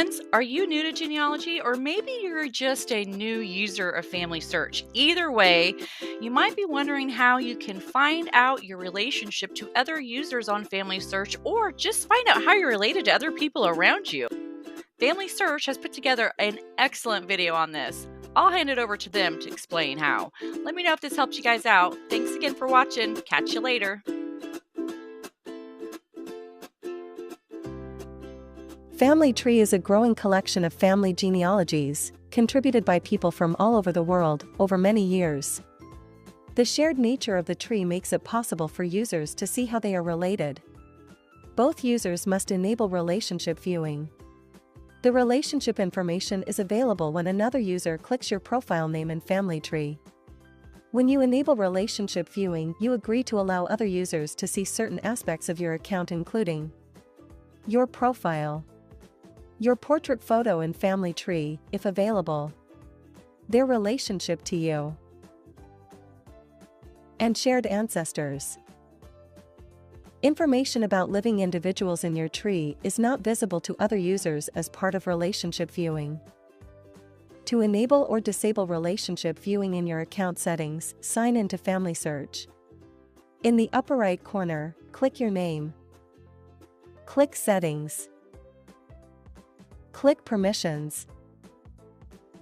friends, are you new to genealogy or maybe you're just a new user of Family Search? Either way, you might be wondering how you can find out your relationship to other users on Family Search or just find out how you're related to other people around you. Family Search has put together an excellent video on this. I'll hand it over to them to explain how. Let me know if this helped you guys out. Thanks again for watching. Catch you later. Family Tree is a growing collection of family genealogies, contributed by people from all over the world, over many years. The shared nature of the tree makes it possible for users to see how they are related. Both users must enable relationship viewing. The relationship information is available when another user clicks your profile name in Family Tree. When you enable relationship viewing, you agree to allow other users to see certain aspects of your account, including your profile, your portrait photo in Family Tree, if available, their relationship to you, and shared ancestors. Information about living individuals in your tree is not visible to other users as part of relationship viewing. To enable or disable relationship viewing in your account settings, sign in to Family Search. In the upper right corner, click your name. Click Settings. Click Permissions.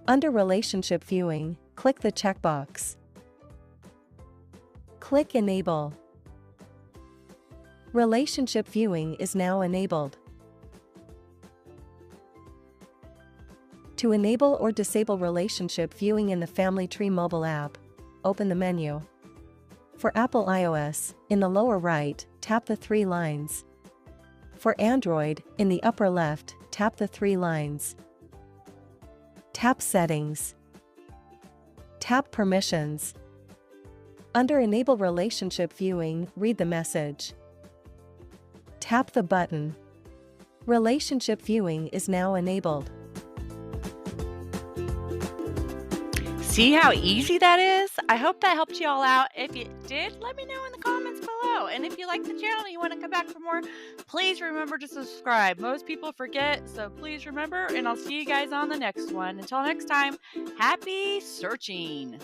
Under Relationship Viewing, click the checkbox. Click Enable. Relationship viewing is now enabled. To enable or disable relationship viewing in the Family Tree mobile app, open the menu. For Apple iOS, in the lower right, tap the three lines. For Android, in the upper left, tap the three lines. Tap Settings. Tap Permissions. Under Enable Relationship Viewing, read the message. Tap the button. Relationship viewing is now enabled. See how easy that is? I hope that helped you all out. If it did, let me know in the comments below. And if you like the channel and you want to come back for more, please remember to subscribe. Most people forget, so please remember, and I'll see you guys on the next one. Until next time, happy searching.